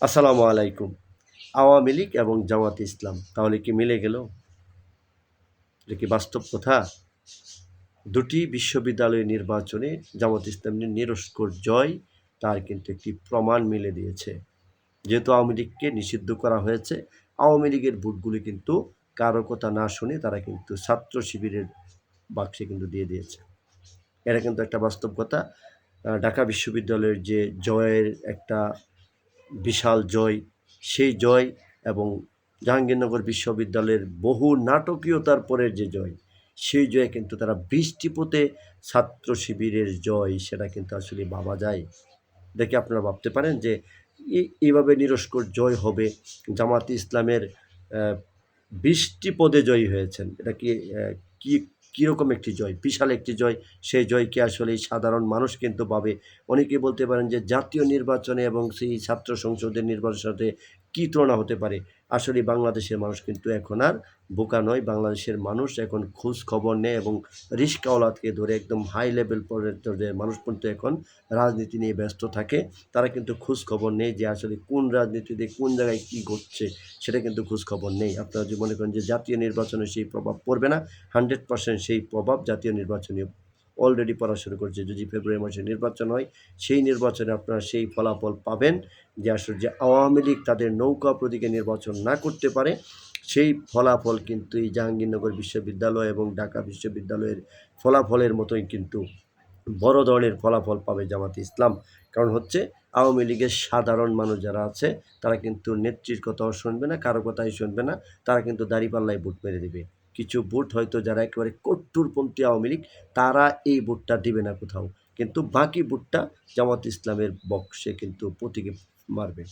আসসালামু আলাইকুম। আওয়ামী লীগ এবং জামাতে ইসলাম তাহলে কি মিলে গেল? এটা কি বাস্তব কথা? দুটি বিশ্ববিদ্যালয় নির্বাচনে জামাতে ইসলামের নিরস্কর জয় তার কিন্তু একটি প্রমাণ মিলে দিয়েছে। যেহেতু আওয়ামী লীগকে নিষিদ্ধ করা হয়েছে, আওয়ামী লীগের ভোটগুলি কিন্তু কারো কথা না শুনে তারা কিন্তু ছাত্র শিবিরের বাক্সে কিন্তু দিয়ে দিয়েছে। এটা কিন্তু একটা বাস্তব কথা। ঢাকা বিশ্ববিদ্যালয়ের যে জয়ের একটা বিশাল জয়, সেই জয় এবং জাহাঙ্গীরনগর বিশ্ববিদ্যালয়ের বহু নাটকীয়তার পরের যে জয়, সেই জয়ে কিন্তু তারা বৃষ্টিপথে ছাত্র শিবিরের জয়, সেটা কিন্তু আসলে ভাবা যায়? দেখে আপনারা ভাবতে পারেন যে এইভাবে নিরস্কর জয় হবে। জামাতে ইসলামের বৃষ্টিপদে জয়ী হয়েছেন। এটা কি কি কীরকম একটি জয়? বিশাল একটি জয়। সেই জয়কে আসলে সাধারণ মানুষ কিন্তু পাবে। অনেকে বলতে পারেন যে জাতীয় নির্বাচনে এবং সেই ছাত্র সংসদের নির্বাচনের সাথে কী তুলনা হতে পারে? আসলে বাংলাদেশের মানুষ কিন্তু এখন আর বোকা নয়। বাংলাদেশের মানুষ এখন খোঁজ খবর নেয় এবং রিস্কাওয়ালাকে ধরে একদম হাই লেভেল পর্যন্ত যে মানুষ কিন্তু এখন রাজনীতি নিয়ে ব্যস্ত থাকে। তারা কিন্তু খোঁজ খবর নেয় যে আসলে কোন রাজনীতিতে কোন জায়গায় কী ঘটছে, সেটা কিন্তু খোঁজ খবর নেই। আপনারা যদি মনে করেন যে জাতীয় নির্বাচনে সেই প্রভাব পড়বে না, 100% সেই প্রভাব জাতীয় নির্বাচনে অলরেডি পড়া শুরু করছে। যদি ফেব্রুয়ারি মাসে নির্বাচন হয়, সেই নির্বাচনে আপনারা সেই ফলাফল পাবেন যে আসলে যে আওয়ামী লীগ তাদের নৌকা প্রতীকে নির্বাচন না করতে পারে, সেই ফলাফল কিন্তু এই জাহাঙ্গীরনগর বিশ্ববিদ্যালয় এবং ঢাকা বিশ্ববিদ্যালয়ের ফলাফলের মতোই কিন্তু বড় ধরনের ফলাফল পাবে জামাতে ইসলাম। কারণ হচ্ছে আওয়ামী লীগের সাধারণ মানুষ যারা আছে, তারা কিন্তু নেত্রীর কথাও শুনবে না, কারো কথাই শুনবে না। তারা কিন্তু দাঁড়িপাল্লায় ভোট মেরে দিবে। কিছু ভোট হয়তো যারা একেবারে কট্টরপন্থী আওয়ামী লীগ, তারা এই ভোটটা দিবে না কোথাও। কিন্তু বাকি ভোটটা জামাতে ইসলামের বক্সে কিন্তু প্রতীকে মারবে।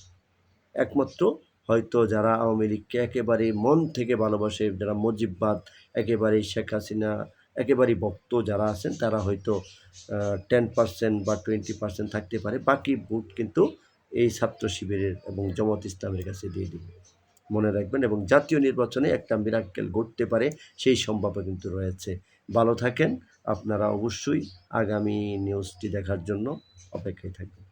একমাত্র হয়তো যারা আওয়ামী লীগকে একেবারেই মন থেকে ভালোবাসে, যারা মুজিববাদ, একেবারেই শেখ হাসিনা একেবারেই ভক্ত যারা আছেন, তারা হয়তো 10% বা 20% থাকতে পারে। বাকি ভোট কিন্তু এই ছাত্র শিবিরের এবং জামাত ইসলামের কাছে দিয়ে দিবে। মনে রাখবেন এবং জাতীয় নির্বাচনে একটা মিরাক্কেল ঘটতে পারে, সেই সম্ভাবনা কিন্তু রয়েছে। ভালো থাকেন। আপনারা অবশ্যই আগামী নিউজটি দেখার জন্য অপেক্ষায় থাকবেন।